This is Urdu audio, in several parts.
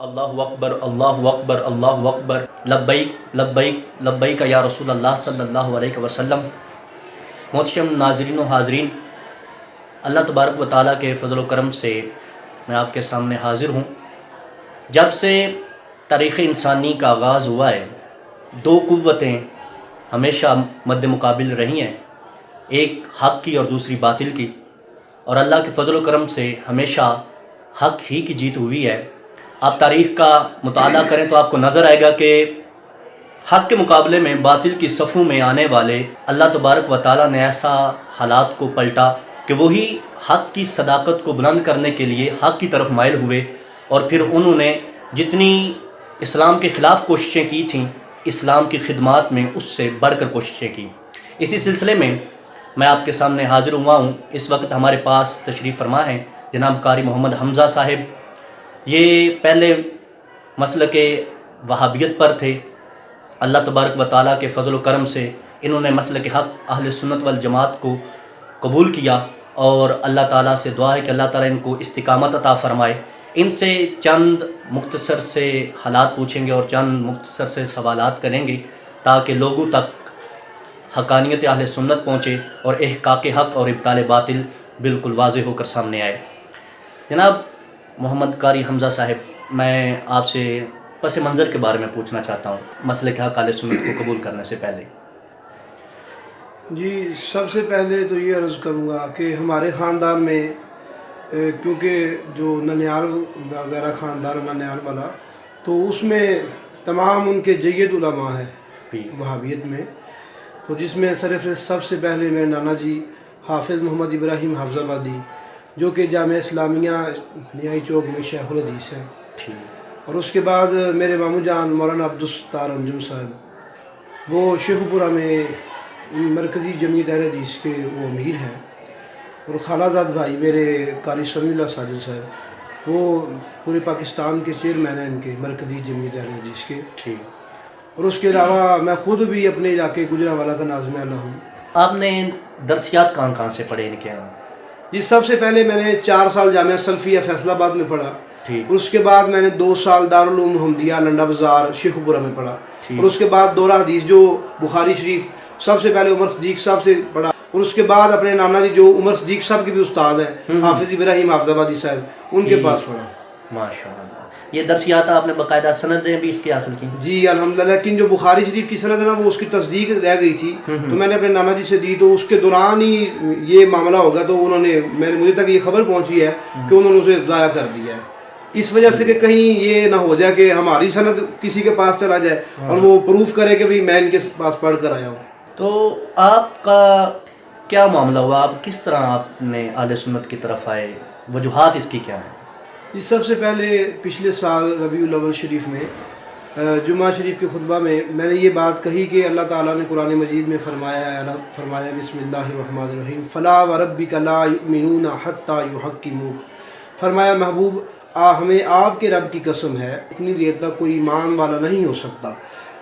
اللہ اکبر اللہ اکبر اللہ اکبر لبیک لبیک لبیک یا رسول اللہ صلی اللہ علیہ وسلم۔ محترم ناظرین و حاضرین، اللہ تبارک و تعالیٰ کے فضل و کرم سے میں آپ کے سامنے حاضر ہوں۔ جب سے تاریخ انسانی کا آغاز ہوا ہے، دو قوتیں ہمیشہ مد مقابل رہی ہیں، ایک حق کی اور دوسری باطل کی، اور اللہ کے فضل و کرم سے ہمیشہ حق ہی کی جیت ہوئی ہے۔ آپ تاریخ کا مطالعہ کریں تو آپ کو نظر آئے گا کہ حق کے مقابلے میں باطل کی صفوں میں آنے والے اللہ تبارک و تعالیٰ نے ایسا حالات کو پلٹا کہ وہی حق کی صداقت کو بلند کرنے کے لیے حق کی طرف مائل ہوئے، اور پھر انہوں نے جتنی اسلام کے خلاف کوششیں کی تھیں، اسلام کی خدمات میں اس سے بڑھ کر کوششیں کی۔ اسی سلسلے میں میں آپ کے سامنے حاضر ہوا ہوں۔ اس وقت ہمارے پاس تشریف فرما ہیں جناب قاری محمد حمزہ صاحب۔ یہ پہلے مسلک وہابیت پر تھے، اللہ تبارک و تعالیٰ کے فضل و کرم سے انہوں نے مسلک حق اہل سنت والجماعت کو قبول کیا، اور اللہ تعالیٰ سے دعا ہے کہ اللہ تعالیٰ ان کو استقامت عطا فرمائے۔ ان سے چند مختصر سے حالات پوچھیں گے اور چند مختصر سے سوالات کریں گے تاکہ لوگوں تک حقانیت اہل سنت پہنچے اور احقاق حق اور ابطال باطل بالکل واضح ہو کر سامنے آئے۔ جناب محمد قاری حمزہ صاحب، میں آپ سے پس منظر کے بارے میں پوچھنا چاہتا ہوں مسلک حق اہل سنت کو قبول کرنے سے پہلے۔ جی، سب سے پہلے تو یہ عرض کروں گا کہ ہمارے خاندان میں کیونکہ جو ننیال وغیرہ خاندان ننیال والا، تو اس میں تمام ان کے جید علماء ہیں وہابیت میں، تو جس میں سرفہرست سب سے پہلے میرے نانا جی حافظ محمد ابراہیم حافظ آبادی، جو کہ جامعہ اسلامیہ نیائی چوک میں شیخ الحدیث ہیں، اور اس کے بعد میرے ماموں جان مولانا عبدالستار انجم صاحب، وہ شیخ پورہ میں مرکزی جمعیت اہل حدیث کے وہ امیر ہیں، اور خالہ زاد بھائی میرے قاری سمیع اللہ ساجد صاحب، وہ پورے پاکستان کے چیئرمین ہیں ان کے مرکزی جمعیت اہل حدیث کے، اور اس کے علاوہ میں خود بھی اپنے علاقے گجرانوالہ کا ناظم اعلیٰ ہوں۔ آپ نے درسیات کہاں سے پڑھے ان کے یہاں؟ جی، سب سے پہلے میں نے 4 سال جامعہ سلفیہ فیصل آباد میں پڑھا، اور اس کے بعد میں نے 2 سال دارالعلوم محمدیہ لنڈا بازار شیخ پورہ میں پڑھا، اور اس کے بعد دورہ حدیث جو بخاری شریف سب سے پہلے عمر صدیق صاحب سے پڑھا، اور اس کے بعد اپنے نانا جی جو عمر صدیق صاحب کے بھی استاد ہیں حافظ ابراہیم حافظ آبادی صاحب، ان کے پاس پڑھا۔ ماشاءاللہ، یہ درسیات آپ نے باقاعدہ سندیں بھی اس کی حاصل کی؟ جی الحمدللہ، لیکن جو بخاری شریف کی سند ہے نا، وہ اس کی تصدیق رہ گئی تھی، تو میں نے اپنے نانا جی سے دی، تو اس کے دوران ہی یہ معاملہ ہوگا، تو انہوں نے مجھے تک یہ خبر پہنچی ہے کہ انہوں نے اسے ضائع کر دیا ہے، اس وجہ سے کہ کہیں یہ نہ ہو جائے کہ ہماری سند کسی کے پاس چلا جائے اور وہ پروف کرے کہ میں ان کے پاس پڑھ کر آیا ہوں۔ تو آپ کا کیا معاملہ ہوا؟ آپ کس طرح آپ نے اہل سنت کی طرف آئے؟ وجوہات اس کی کیا ہیں؟ اس سب سے پہلے پچھلے سال ربیع الاول شریف میں جمعہ شریف کے خطبہ میں نے یہ بات کہی کہ اللہ تعالیٰ نے قرآن مجید میں فرمایا بسم اللہ الرحمن الرحیم فلا وربک لا یؤمنون حتی یحکموک، فرمایا محبوب ہمیں آپ کے رب کی قسم ہے، اتنی دیر تک کوئی ایمان والا نہیں ہو سکتا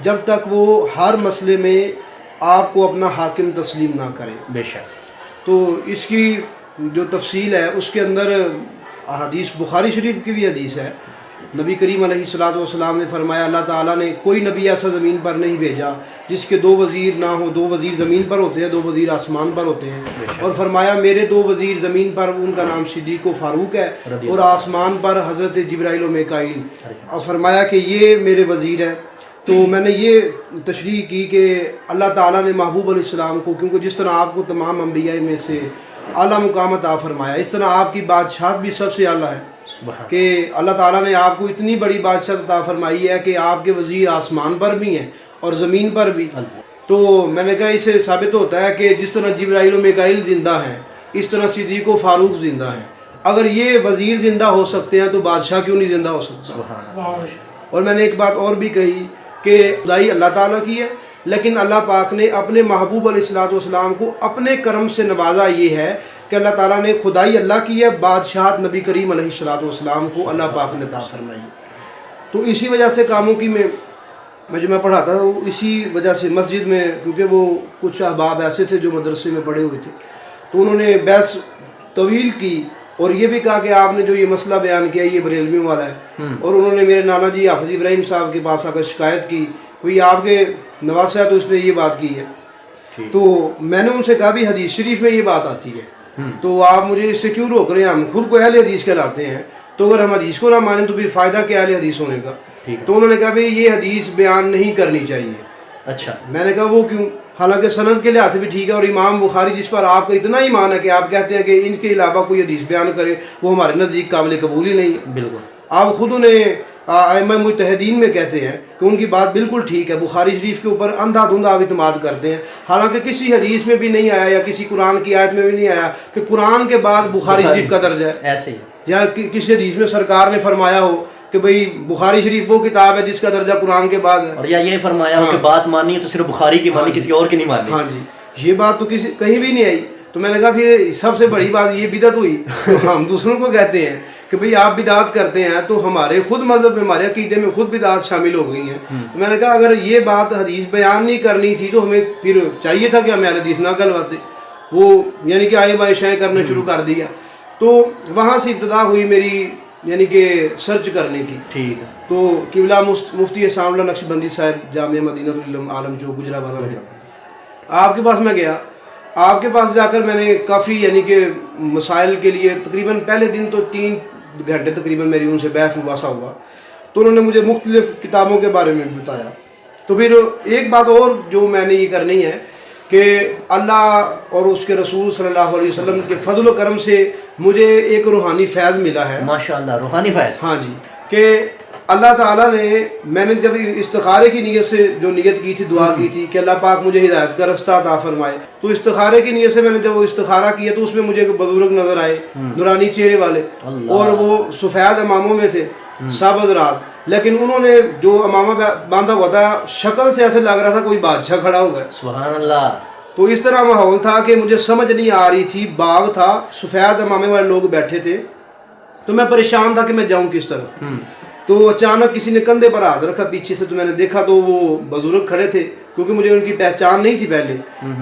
جب تک وہ ہر مسئلے میں آپ کو اپنا حاکم تسلیم نہ کرے۔ بے شک۔ تو اس کی جو تفصیل ہے اس کے اندر حدیث بخاری شریف کی بھی حدیث ہے، نبی کریم علیہ الصلوۃ والسلام نے فرمایا اللہ تعالیٰ نے کوئی نبی ایسا زمین پر نہیں بھیجا جس کے 2 وزیر نہ ہوں، 2 وزیر زمین پر ہوتے ہیں، 2 وزیر آسمان پر ہوتے ہیں، اور فرمایا میرے 2 وزیر زمین پر ان کا نام صدیق و فاروق ہے، اور آسمان پر حضرت جبرائیل و میکائیل، اور فرمایا کہ یہ میرے وزیر ہیں۔ تو میں نے یہ تشریح کی کہ اللہ تعالیٰ نے محبوب علیہ السلام کو، کیونکہ جس طرح آپ کو تمام انبیاء میں سے اعلیٰ مقام عطا فرمایا، اس طرح آپ کی بادشاہت بھی سب سے اعلیٰ ہے، کہ اللہ تعالیٰ نے آپ کو اتنی بڑی بادشاہت عطا فرمائی ہے کہ آپ کے وزیر آسمان پر بھی ہیں اور زمین پر بھی۔ تو میں نے کہا اس سے ثابت ہوتا ہے کہ جس طرح جبرائیل و میکائیل زندہ ہیں، اس طرح صدیق و فاروق زندہ ہیں۔ اگر یہ وزیر زندہ ہو سکتے ہیں تو بادشاہ کیوں نہیں زندہ ہو سکتا؟ اور میں نے ایک بات اور بھی کہی کہ خدائی اللہ تعالیٰ کی ہے، لیکن اللہ پاک نے اپنے محبوب علیہ الصلوۃ والسلام کو اپنے کرم سے نوازا، یہ ہے کہ اللہ تعالیٰ نے خدائی اللہ کی ہے، بادشاہت نبی کریم علیہ الصلوۃ والسلام کو اللہ پاک نے عطا فرمائی۔ تو اسی وجہ سے کاموں کی میں جو میں پڑھاتا تھا، وہ اسی وجہ سے مسجد میں، کیونکہ وہ کچھ احباب ایسے تھے جو مدرسے میں پڑھے ہوئے تھے، تو انہوں نے بحث طویل کی، اور یہ بھی کہا کہ آپ نے جو یہ مسئلہ بیان کیا یہ بریلویوں والا ہے، اور انہوں نے میرے نانا جی حافظ ابراہیم صاحب کے پاس آ کر شکایت کی، کوئی آپ کے نواسہ ہے تو اس نے یہ بات کی ہے. تو میں نے ان سے کہا بھی حدیث شریف میں یہ بات آتی ہے، تو آپ مجھے اس سے کیوں روک رہے ہیں؟ ہم خود کو اہل حدیث کہلاتے ہیں، تو اگر ہم حدیث کو نہ مانیں تو پھر فائدہ کیا اہل حدیث ہونے کا؟ تو انہوں نے کہا بھی یہ حدیث بیان نہیں کرنی چاہیے. اچھا. میں نے کہا وہ کیوں؟ حالانکہ سند کے لحاظ سے بھی ٹھیک ہے، اور امام بخاری جس پر آپ کا اتنا ایمان ہے کہ آپ کہتے ہیں کہ ان کے علاوہ کوئی حدیث بیان کرے وہ ہمارے نزدیک قابل قبول ہی نہیں ہے. بالکل. آپ خود انہیں ائمہ مجتہدین میں کہتے ہیں کہ ان کی بات بالکل ٹھیک ہے، بخاری شریف کے اوپر اندھا دھندھا آپ اعتماد کرتے ہیں، حالانکہ کسی حدیث میں بھی نہیں آیا یا کسی قرآن کی آیت میں بھی نہیں آیا کہ قرآن کے بعد بخاری شریف کا درجہ ہے. ایسے ہی. یا کسی حدیث میں سرکار نے فرمایا ہو کہ بھئی بخاری شریف وہ کتاب ہے جس کا درجہ قرآن کے بعد ہے، اور یا یہ فرمایا ہو کہ بات ماننی ہے تو صرف بخاری کی مانی، کسی اور کی نہیں ماننی. ہاں جی، یہ بات تو کہیں بھی نہیں آئی. تو میں نے کہا پھر سب سے بڑی بات یہ بدعت ہوئی. ہم دوسروں کو کہتے ہیں کہ بھئی آپ بدعت کرتے ہیں، تو ہمارے خود مذہب میں ہمارے عقیدے میں خود بدعت شامل ہو گئی ہیں. تو میں نے کہا اگر یہ بات حدیث بیان نہیں کرنی تھی تو ہمیں پھر چاہیے تھا کہ ہمیں حدیث نہ کہلواتے، وہ یعنی کہ آئے بائے شائیں کرنا شروع کر دیا. تو وہاں سے ابتدا ہوئی میری یعنی کہ سرچ کرنے کی. ٹھیک ہے. تو قبلہ مفتی احسان اللہ نقشبندی صاحب جامعہ مدینہ العلم عالم جو گجرانوالہ میں، آپ کے پاس میں گیا. آپ کے پاس جا کر میں نے کافی یعنی کہ مسائل کے لیے تقریباً پہلے دن تو 3 گھنٹے تقریباً میری ان سے بحث مباحثہ ہوا. تو انہوں نے مجھے مختلف کتابوں کے بارے میں بتایا. تو پھر ایک بات اور جو میں نے یہ کرنی ہے کہ اللہ اور اس کے رسول صلی اللہ علیہ وسلم کے فضل و کرم سے مجھے ایک روحانی فیض ملا ہے. ماشاءاللہ، روحانی فیض. ہاں جی، کہ اللہ تعالیٰ نے، میں نے جب استخارے کی نیت سے جو نیت کی تھی، دعا کی تھی کہ اللہ پاک مجھے ہدایت کا رستہ عطا فرمائے، تو استخارے کی نیت سے میں نے جب وہ استخارہ کیا تو اس میں مجھے بزرگ نظر آئے، نورانی چہرے والے، اور وہ سفید اماموں میں تھے سب حضرات، لیکن انہوں نے جو امامہ باندھا ہوا تھا شکل سے ایسے لگ رہا تھا کوئی بادشاہ کھڑا ہوا ہے. سبحان اللہ. تو اس طرح ماحول تھا کہ مجھے سمجھ نہیں آ رہی تھی. باغ تھا، سفید امامے والے لوگ بیٹھے تھے، تو میں پریشان تھا کہ میں جاؤں کس طرح. تو اچانک کسی نے کندھے پر ہاتھ رکھا پیچھے سے، تو میں نے دیکھا تو وہ بزرگ کھڑے تھے، کیونکہ مجھے ان کی پہچان نہیں تھی پہلے.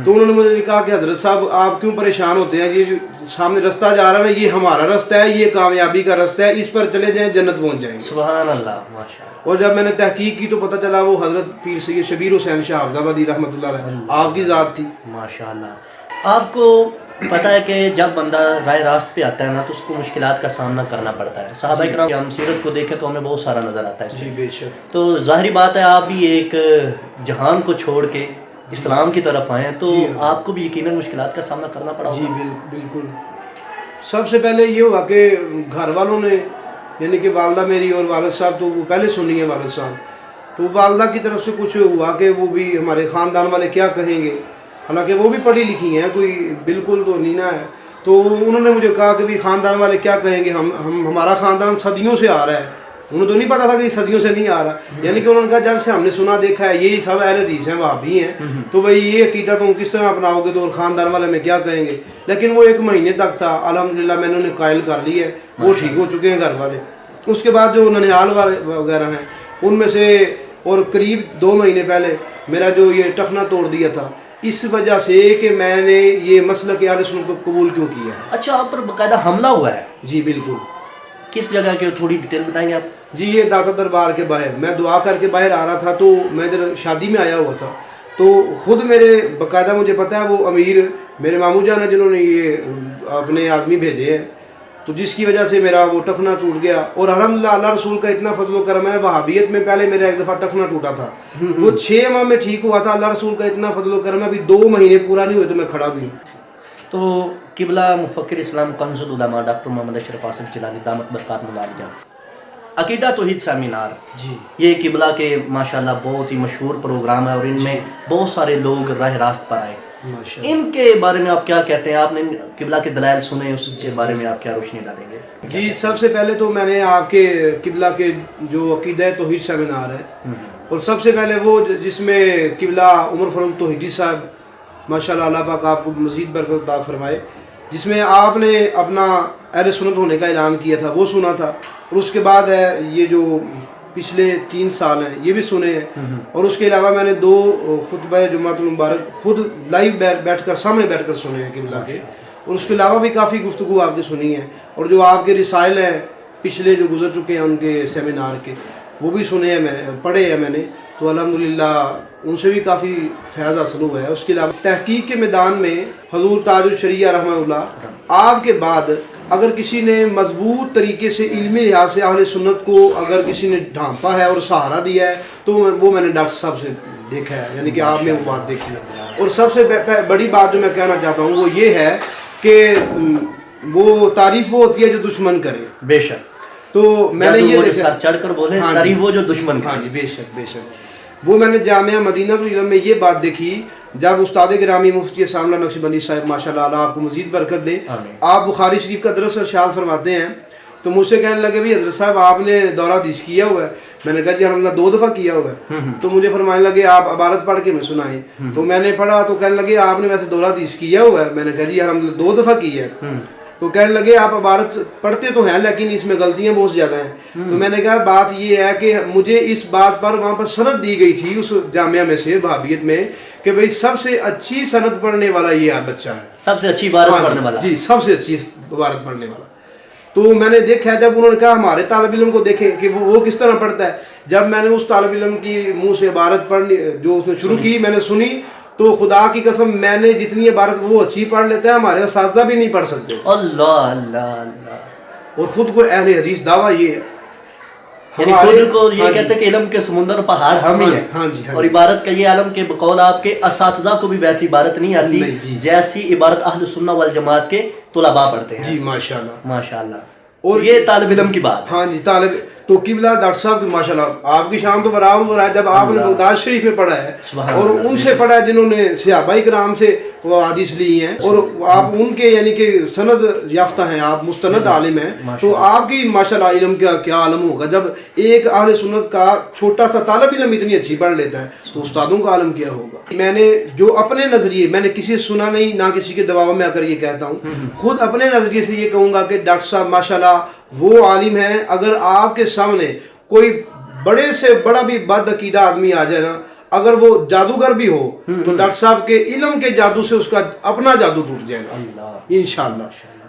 تو انہوں نے مجھے کہا کہ حضرت صاحب آپ کیوں پریشان ہوتے ہیں؟ یہ جو سامنے رستہ جا رہا ہے نا، یہ ہمارا رستہ ہے، یہ کامیابی کا رستہ ہے، اس پر چلے جائیں جنت پہنچ جائیں گے. سبحان اللہ، ماشاءاللہ. اور جب میں نے تحقیق کی تو پتہ چلا وہ حضرت پیر سید شبیر حسین شاہ حافظ آبادی رحمۃ اللہ علیہ آپ کی ذات تھی. ماشاءاللہ. آپ کو پتہ ہے کہ جب بندہ راہ راست پہ آتا ہے نا تو اس کو مشکلات کا سامنا کرنا پڑتا ہے. صحابہ کرام ہم سیرت کو دیکھیں تو ہمیں بہت سارا نظر آتا ہے اس میں. بے شک. تو ظاہری بات ہے آپ بھی ایک جہان کو چھوڑ کے اسلام کی طرف آئے ہیں، تو آپ کو بھی یقیناً مشکلات کا سامنا کرنا پڑا ہوگا. جی بالکل. سب سے پہلے یہ ہوا کہ گھر والوں نے، یعنی کہ والدہ میری اور والد صاحب، تو وہ پہلے سنی ہے والد صاحب، تو والدہ کی طرف سے کچھ ہوا کہ وہ بھی ہمارے خاندان والے کیا کہیں گے، حالانکہ وہ بھی پڑھی لکھی ہیں، کوئی بالکل تو نہیں نہ ہے. تو انہوں نے مجھے کہا کہ بھی خاندان والے کیا کہیں گے، ہمارا خاندان صدیوں سے آ رہا ہے. انہیں تو نہیں پتا تھا کہ یہ صدیوں سے نہیں آ رہا، یعنی کہ انہوں نے کہا جب سے ہم نے سنا دیکھا ہے یہی سب اہل حدیث ہیں، وہابی ہیں، تو بھائی یہ عقیدہ تم کس طرح اپناؤ گے، تو اور خاندان والے میں کیا کہیں گے. لیکن وہ 1 مہینے تک تھا، الحمدللہ میں نے انہیں قائل کر لی ہے، وہ ٹھیک ہو چکے ہیں گھر والے. اس کے بعد جو ننیال والے وغیرہ ہیں ان میں سے، اور قریب 2 مہینے پہلے میرا جو یہ ٹخنا توڑ دیا تھا، اس وجہ سے کہ میں نے یہ مسلک اہل سنت کو قبول کیوں کیا ہے. اچھا، آپ پر باقاعدہ حملہ ہوا ہے؟ جی بالکل. کس جگہ کے تھوڑی ڈیٹیل بتائیں گے آپ؟ جی یہ داتا دربار کے باہر، میں دعا کر کے باہر آ رہا تھا، تو میں ادھر شادی میں آیا ہوا تھا، تو خود میرے باقاعدہ مجھے پتہ ہے وہ امیر میرے ماموں جان ہیں جنہوں نے یہ اپنے آدمی بھیجے ہیں، تو جس کی وجہ سے میرا وہ ٹخنا ٹوٹ گیا. اور الحمدللہ اللہ رسول کا اتنا فضل و کرم ہے. وہابیت میں پہلے میرا 1 دفعہ ٹخنا ٹوٹا تھا، وہ 6 ماہ میں ٹھیک ہوا تھا. اللہ رسول کا اتنا فضل و کرم ہے، ابھی 2 مہینے پورا نہیں ہوئے تو میں کھڑا بھی ہوں. تو قبلہ مفکر اسلام کنز العلماء ڈاکٹر محمد اشرف آصف جیلانی دامت برکاتہ العالیہ، عقیدہ توحید سیمینار، جی یہ قبلہ کے ماشاءاللہ بہت ہی مشہور پروگرام ہے، اور ان میں بہت سارے لوگ راہ راست پر آئے. ان کے بارے میں آپ کیا کہتے ہیں؟ آپ نے قبلہ کے دلائل سنے، اس کے بارے میں آپ کیا روشنی ڈالیں گے؟ جی سب سے پہلے تو میں نے آپ کے قبلہ کے جو عقیدہ توحید سیمینار ہے، اور سب سے پہلے وہ جس میں قبلہ عمر فاروق توحیدی صاحب ماشاءاللہ اللہ پاک آپ کو مزید برکت عطا فرمائے، جس میں آپ نے اپنا اہل سنت ہونے کا اعلان کیا تھا، وہ سنا تھا. اور اس کے بعد ہے یہ جو پچھلے 3 سال ہیں یہ بھی سنے ہیں. اور اس کے علاوہ میں نے 2 خطبہ جمعۃ المبارک خود لائیو بیٹھ کر سامنے بیٹھ کر سنے ہیں قبلہ کے. اور اس کے علاوہ بھی کافی گفتگو آپ نے سنی ہے، اور جو آپ کے رسائل ہیں پچھلے جو گزر چکے ہیں ان کے سیمینار کے، وہ بھی سنے ہیں، میں نے پڑھے ہیں میں نے، تو الحمدللہ ان سے بھی کافی فیض حاصل ہوا ہے۔ اس کے علاوہ تحقیق کے میدان میں حضور تاج الشریعہ رحمہ اللہ آپ کے بعد اگر کسی نے مضبوط طریقے سے علمی لحاظ سے اہل سنت کو اگر کسی نے ڈھانپا ہے اور سہارا دیا ہے تو وہ میں نے ڈاکٹر صاحب سے دیکھا ہے، یعنی کہ آپ نے وہ بات دیکھی ہے۔ اور سب سے بڑی بات جو میں کہنا چاہتا ہوں وہ یہ ہے کہ وہ تعریف وہ ہوتی ہے جو دشمن کرے۔ بے شک، تو میں نے یہ سر چڑھ کر بولے تعریف وہ جو دشمن کرے۔ ہاں جی، بے شک بے شک۔ وہ میں نے جامعہ مدینہ العلم میں یہ بات دیکھی جب استاد گرامی مفتی ساملہ نقشبندی صاحب ماشاءاللہ اللہ آپ کو مزید برکت دے، آپ بخاری شریف کا درس ارشاد فرماتے ہیں، تو مجھ سے کہنے لگے بھی حضرت صاحب آپ نے دورہ حدیث کیا ہوا ہے؟ میں نے کہا جی الحمدللہ 2 دفعہ کیا ہوا ہے۔ تو مجھے فرمانے لگے آپ عبارت پڑھ کے میں سنائیں، تو میں نے پڑھا تو کہنے لگے آپ نے ویسے دورہ حدیث کیا ہوا ہے؟ میں نے کہا جی الحمدللہ 2 دفعہ کی ہے۔ تو کہنے لگے آپ عبارت پڑھتے تو ہیں لیکن اس میں غلطیاں بہت زیادہ ہیں۔ تو میں نے کہا بات یہ ہے کہ مجھے اس بات پر وہاں پر سند دی گئی تھی اس جامعہ میں سے وہابیت میں کہ بھئی سب سے اچھی سند پڑھنے والا یہ بچہ ہے، سب سے اچھی عبارت پڑھنے والا، جی سب سے اچھی عبارت پڑھنے والا۔ تو میں نے دیکھا جب انہوں نے کہا ہمارے طالب علم کو دیکھیں کہ وہ کس طرح پڑھتا ہے، جب میں نے اس طالب علم کی منہ سے عبارت پڑھنی جو اس نے شروع کی میں نے سنی، تو خدا کی قسم میں نے جتنی عبارت وہ اچھی پڑھ لیتا ہے ہمارے اساتذہ بھی نہیں پڑھ سکتے۔ اللہ اللہ اللہ۔ اور خود کو اہل حدیث دعویٰ یہ ہے، یعنی خود کو یہ کہتے ہیں کہ علم کے سمندر پہاڑ ہم ہی ہیں، اور عبارت کا یہ عالم کے بقول آپ کے اساتذہ کو بھی ویسی عبارت نہیں آتی جیسی عبارت اہل سنہ والجماعت کے طلباء پڑھتے ہیں۔ جی ماشاءاللہ ماشاءاللہ۔ اور یہ طالب علم کی بات، ہاں جی طالب تو قبلہ ڈاکٹر صاحب ماشاءاللہ آپ کی شان تو برابر ہو رہا ہے جب آپ نے بغداد شریف میں پڑھا ہے اور ان سے پڑھا ہے جنہوں نے صحابہ کرام سے وہ حدیث لی ہیں، اور آپ ان کے یعنی کہ سند یافتہ ہیں، آپ مستند عالم ہیں، تو آپ کی ماشاءاللہ علم کا کیا عالم ہوگا جب ایک اہل سنت کا چھوٹا سا طالب علم اتنی اچھی پڑھ لیتا ہے تو استادوں کا عالم کیا ہوگا۔ میں نے جو اپنے نظریے، میں نے کسی سے سنا نہیں نہ کسی کے دباؤ میں آ کر یہ کہتا ہوں، خود اپنے نظریے سے یہ کہوں گا کہ ڈاکٹر صاحب ماشاءاللہ وہ عالم ہیں، اگر آپ کے سامنے کوئی بڑے سے بڑا بھی بد عقیدہ آدمی آ جائے نا، اگر وہ جادوگر بھی ہو تو ڈاکٹر صاحب کے علم کے جادو سے اس کا اپنا جادو ٹوٹ جائے گا انشاءاللہ۔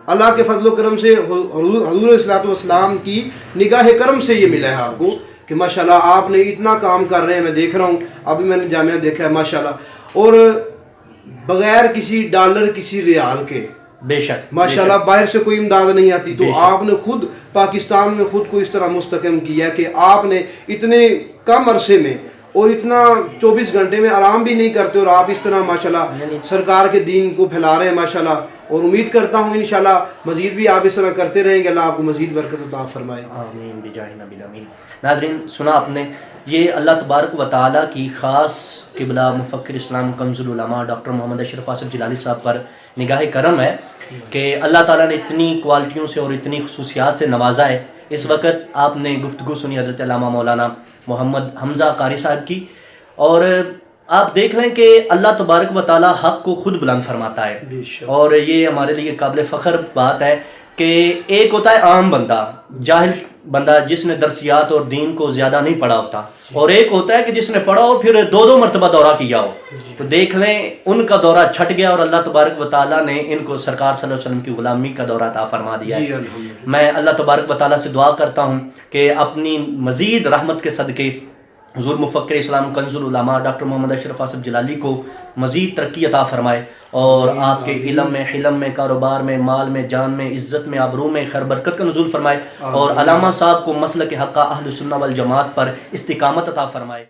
اللہ کے فضل و کرم سے حضور علیہ الصلوۃ والسلام کی نگاہ کرم سے یہ ملا ہے آپ کو کہ ماشاءاللہ آپ نے اتنا کام کر رہے ہیں، میں دیکھ رہا ہوں ابھی میں نے جامعہ دیکھا ہے ماشاءاللہ، اور بغیر کسی ڈالر کسی ریال کے، بے شک ماشاءاللہ باہر سے کوئی امداد نہیں آتی، تو آپ نے خود پاکستان میں خود کو اس طرح مستحکم کیا کہ آپ نے اتنے کم عرصے میں اور اتنا 24 گھنٹے میں آرام بھی نہیں کرتے، اور آپ اس طرح ماشاءاللہ سرکار کے دین کو پھیلا رہے ہیں ماشاءاللہ، اور امید کرتا ہوں انشاءاللہ مزید بھی آپ اس طرح کرتے رہیں گے، اللہ آپ کو مزید برکت عطا فرمائے، آمین بجاہ نبی الامین۔ ناظرین سنا آپ نے، یہ اللہ تبارک و تعالیٰ کی خاص قبلہ مفکر اسلام کنز العلماء ڈاکٹر محمد اشرف آصف جلالی صاحب پر نگاہ کرم ہے کہ اللہ تعالیٰ نے اتنی کوالٹیوں سے اور اتنی خصوصیات سے نوازا ہے۔ اس وقت آپ نے گفتگو سنی حضرت علامہ مولانا محمد حمزہ قاری صاحب کی، اور آپ دیکھ لیں کہ اللہ تبارک و تعالیٰ حق کو خود بلند فرماتا ہے، اور یہ ہمارے لیے قابل فخر بات ہے کہ ایک ہوتا ہے عام بندہ، جاہل بندہ جس نے درسیات اور دین کو زیادہ نہیں پڑھا ہوتا، اور ایک ہوتا ہے کہ جس نے پڑھا ہو پھر 2 مرتبہ دورہ کیا ہو، تو دیکھ لیں ان کا دورہ چھٹ گیا اور اللہ تبارک و تعالیٰ نے ان کو سرکار صلی اللہ علیہ وسلم کی غلامی کا دورہ عطا فرما دیا ہے۔ میں اللہ تبارک و تعالیٰ سے دعا کرتا ہوں کہ اپنی مزید رحمت کے صدقے حضور مفکر اسلام کنز العلماء ڈاکٹر محمد اشرف آصف جلالی کو مزید ترقی عطا فرمائے، اور آپ کے علم میں، حلم میں، کاروبار میں، مال میں، جان میں، عزت میں، آبرو میں خیر برکت کا نزول فرمائے، اور علامہ صاحب کو مسلک حقہ اہل سنہ والجماعت پر استقامت عطا فرمائے۔